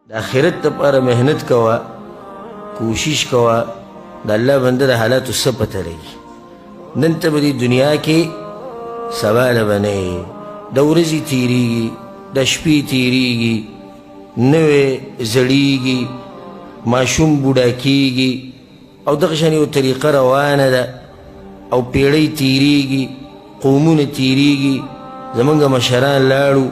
د آخرت دپاره محنت کوه، کوشش کوه، د الله بنده د حالاتو څه پته لګي. نن ته به دې دنیا کې سبا له به نه یې، د ورځې تېرېږي، د شپې تېرېږي، نوی زړېږي، ماشوم بوډا کېږي، او دغه شان یو طریقه روانه ده، او پیړۍ تېرېږي، قومونه تېرېږي، زمونږ مشران لاړو،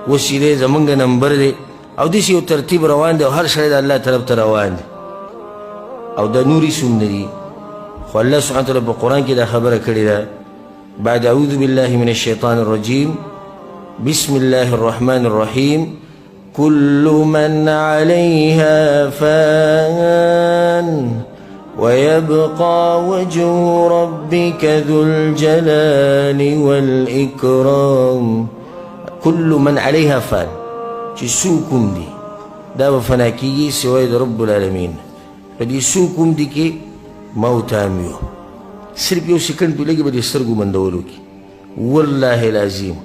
اوس چې دی زمونږ نمبر دی، او داسې یو ترتیب روان دی، او هر سړی د الله طرف ته روان دی، او دا نورې څوم نه دي. خو الله سبحانه وتعالی په قرآن کې دا خبره کړې ده، بعد اعوذ بالله من الشیطان الرجیم بسم الله الرحمن الرحیم كل من عليها فان ويبقى وجه ربك ذو الجلال والإكرام. كل من عليها فان، چې څوک هم دي دا به فنا کېږي سوای د رب العالمین. په دې څوک هم دي کې موت هم یو، صرف یو سیکنډ پې لږې به دې سترګو بندولو کې، والله العظیم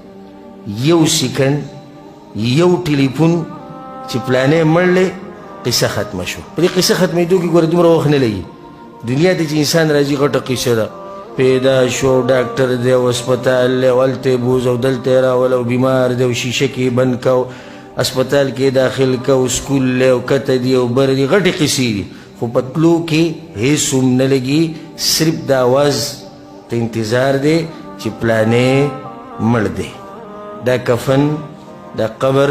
یو سیکنډ، یو ټلیفون چې پلانې مړلې، قصه ختمه شو. په دې قصه ختمېدو کې ګوره دومره وخت نه لګي. دنیا ته چې انسان راځي غټه قصه ده، پیدا شو، ډاکټر دی او اسپتال دی، او هلته یې بوز او دلته یې راول، او بیمار دی او شیشه کې یې بند کو، اسپتال کې یې داخل کو، سکول دی او کته دی او بر دی، غټې قصې دي. خو په تلو کې هېڅ هم نه لګي، صرف د اواز ته انتظار دی چې پلانې مړ دی. دا کفن، دا قبر،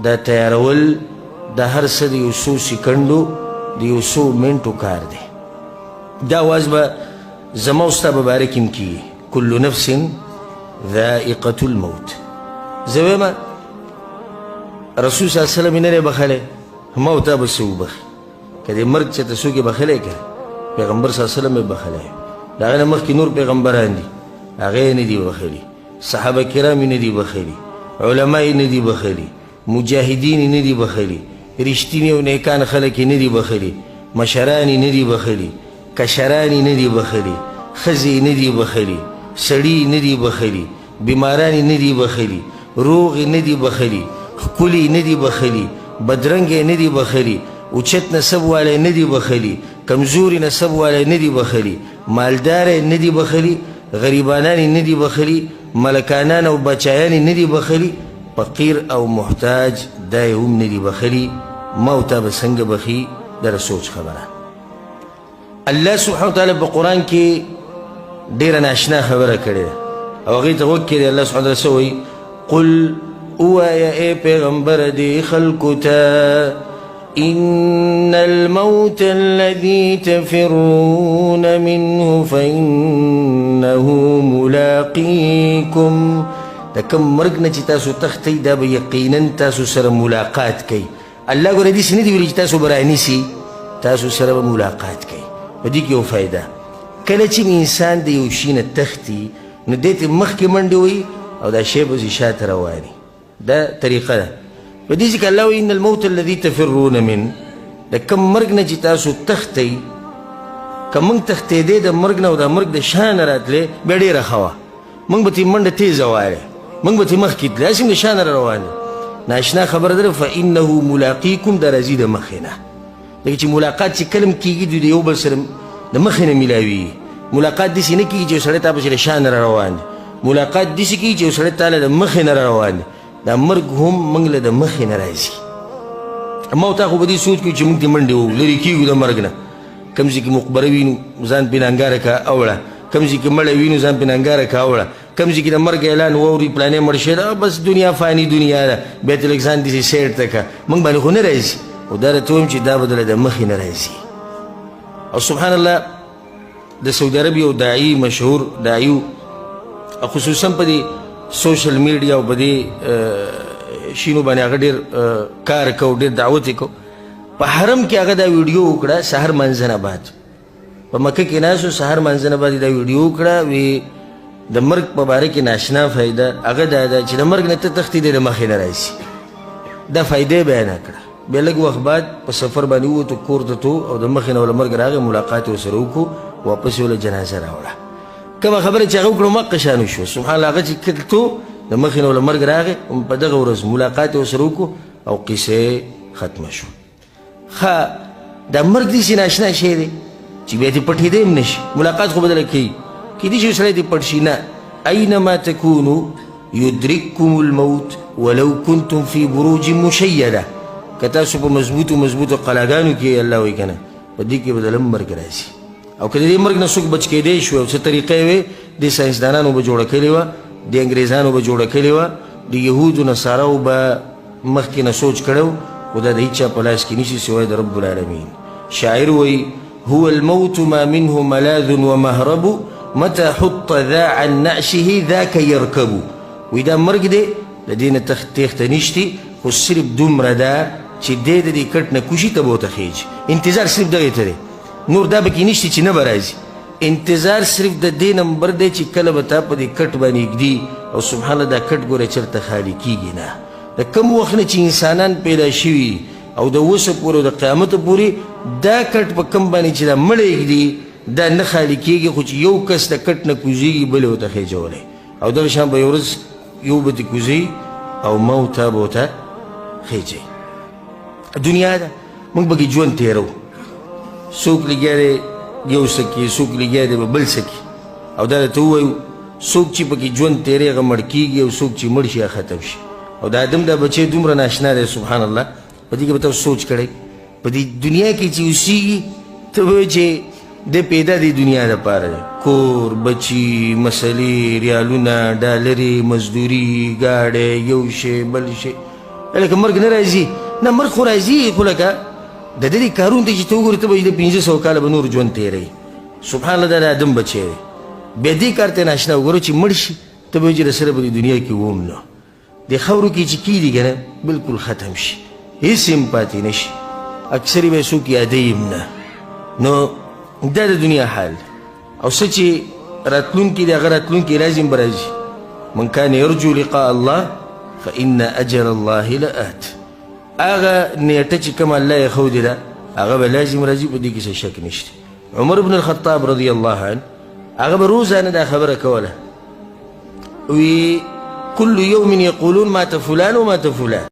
دا تیارول، دا هر څه د یو څو سیکنډو، د یو څو منټو کار دی. دا اواز به زما او ستا په باره کې هم کېږي، کل نفس ذائقة الموت. زه وایم رسول صلی الله علیه وسلم یې نه دی بخلی، ما او تا به څه وبخي. که دې مرګ چې ته څوک یې بخلی که پیغمبر صلی الله علیه وسلم یې بخلی، د هغې نه مخکې نور پیغمبران دي، هغې یې نه دي بخلي، صحابه کرام یې نه دي بخلي، علما یې نه دي بخلي، مجاهدین یې نه دي بخلي، رښتیني او نیکان خلک یې نه دي بخلي، مشران یې نه دي بخلي، کشران یې نه دي بخلي، ښځې یې نه دي بخلي، سړي یې نه دي بخلي، بیماران یې نه دي بخلي، روغ یې نه دي بخلي، ښکلي یې نه دي بخلي، بدرنګ یې نه دي بخلي، اوچت نسب والی نه دي بخلي، کمزوري نسب والی نه دي بخلي، مالدار یې نه دي بخلي، غریبانان یې نه دي بخلي، ملکانان او بچایان یې نه دي بخلي، فقیر او محتاج دا یې هم نه دي بخلي. ما او تا به څنګه بخي؟ دا سوچ خبره. الله سبحانه وتعالی په قرآن کې ډېره ناشنا خبره کړې ده، او هغې ته غوږ کړې. الله سبحانه وتعالی څه وایي؟ قل ووایه ای پیغمبر دې خلکو ته إن الموت الذي تفرون منه فإنه ملاقيكم. دا کم مرګ نه چې تاسو تښتئ دا به یقینا تاسو سره ملاقات کوي. الله ګوره داسې نه دي ویلي چې تاسو به رانیسي، تاسو سره به ملاقات کوي. په دې کې یو فایده، کله چې انسان د یو شي نه تښتي نو دې ته مخکې منډې وهي او دا شی به شاته رواني. دا طریقه ده. په دې ځکه الله وایي ان الموت الذي تفرون من، د کم مرګ نه چې تاسو تښتئ، که موږ تښتېدې د مرګ نه او د مرګ د شا نه راتلې بیا ډېره ښه وه، موږ به ترې منډه تیزه وایې، موږ به ترې مخکې تللی، هسې هم د شا نه را روان دی. ناشنا خبره ده فإنه ملاقیکم، دا راځي د مخې نه. لکه چې ملاقات چې کله هم کېږي دوی د یو بل سره د مخې نه میلاویږي. ملاقات داسې نه کېږي چې یو سړی تا پسې د شا نه را روان دی، ملاقات داسې کېږي چې یو سړی تا له د مخې نه را روان دی. دا مرګ هم موږ له د مخې نه راځي. ما او تا خو به دې سوچ کوو چې موږ دې منډې وو، لرې کېږو د مرګ نه. کوم ځای کې مقبره وینو ځان پې ننګاره کړه اوړه، کوم ځای کې مړی وینو ځان پې ننګاره کړه اوړه، کوم ځای کې د مرګ اعلان واوري پلانې مړ شوی ده، بس دنیا فاني دنیا ده، بیا ته لږ ځان داسې سیډ ته کړه، موږ باندې خو نه راځي. او دا راته وایم چې دا به دله د مخې نه راځي. او سبحان الله د سعودي عرب یو داعي، مشهور داعي، خصوصا په دې سوشل میډیا او په دې شینو باندې هغه ډېر کار کو، ډېر دعوت یې کو. په حرم کې هغه دا ویډیو وکړه سهار منځنه بعد، په مکه کې ناست سهار منځنه بعد دا ویډیو وکړه، وی د مرګ په باره کې ناشنا فایده هغه دا ده چې د مرګ نه ته تښتېدې د مخې نه راشي. دا فایده یې بیانه کړه. بیا لږ وخت بعد په سفر باندې ووتو، کور ته تو، او د مخې نه وله مرګ راغی، ملاقات یې ورسره وکړو، واپس یې وله جنازه راوړه. کومه خبره چې هغه وکړو مقه شان وشوه. سبحان الله، هغه چې کتو د مخې نه وله مرګ راغی، په دغه ورځ ملاقات یې ورسره وکړو او قصې ختمه شو. دا مرګ داسې ناشنا شی دی چې بیا دې پټېدی هم نه شي. ملاقات خو بدله کوي، کیدای شي سړی دې پټ شي. نه، اینما تکونو یدرککم الموت ولو کنتم فی بروج مشیده. که تاسو په مضبوطو قلاګانو کې الله وایي که نه، په دې کې به د لم مرګ راځي. او که د دې مرګ نه څوک بچ کېدی شو او څه طریقه یې وې، د ساینسدانانو به جوړه کړې وه، د انګریزانو به جوړه کړې وه، د یهودو نصاراو به مخکې نه سوچ کړی و، خو دا د هېچا په لاس کې نشي سوای د رب العالمین. شاعر وایي هو الموت ما منه ملاذ ومهرب متى حط ذا عن نعشه ذاك يركب. وی دا مرګ دی، د دې نه تېښته نشتي، خو صرف دومره ده چې دی د دې کټ نه کوشي ته به ورته خیږي. انتظار صرف دغې ته دی، نور دا پکې نشته چې نه به راځي. انتظار صرف د دې نمبر دی چې کله به تا په دې کټ باندې ږدي او سبحان الله دا کټ ګوره چېرته خالي کېږي نه. د کوم وخت نه چې انسانان پیدا شوي او د اوسه پورې او د قیامته پورې دا کټ په کوم باندې چې دا مړی ږدي دا نه خالي کېږي، خو چې یو کس د کټ نه کوزېږي بل یې ورته خېجولی او دغه شان به یو ورځ یو به دې کوزوي او ما او تا به ورته خېجوي. دنیا ده، موږ پکې ژوند تېرو. څوک لګیا دی یو څه کې، څوک لګیا دی به بل څه کې. او دا درته ووایو څوک چې پکې ژوند تېرې هغه مړ کېږي او څوک چې مړ شي هغه ختم شي. او د آدم دا بچی دومره ناشنا دی سبحان الله، په دې کې به تاسو سوچ کړئ په دې دنیا کې چې اوسېږي ته به چې د پیدا د دنیا دپاره دی، کور بچي مسلې ریالونه ډالرې مزدوري ګاډی یو شی بل شی. لکه مرګ نه راځي، نه مرګ خو راځي، خو لکه د دې کارونو ته چې ته وګورې ته به د 500 کاله به نور ژوند تېروي. سبحان الله دا د آدم بچی دی. بیا دې کار ته ناشنا وګورو چې مړ شي ته به چې رسره به د دنیا کې وم نه، د خاورو کې چې کېږي که نه بلکل ختم شي، هېڅ هم پاتې نه شي. اکثر به څوک یادوي هم نه. نو دا د دنیا حال. او څه چې راتلونکي دی هغه راتلونکي راځي هم به راځي. من کان یرجو لقاء الله فإن أجل الله لآت. هغه نیټه چې کوم الله یې ښودې ده هغه به لازم راځي، په دې کې څه شک نشته. عمر بن الخطاب رضی الله عنه هغه به روزانه دا خبره کوله، وی كل يوم يقولون مات فلان ومات فلان.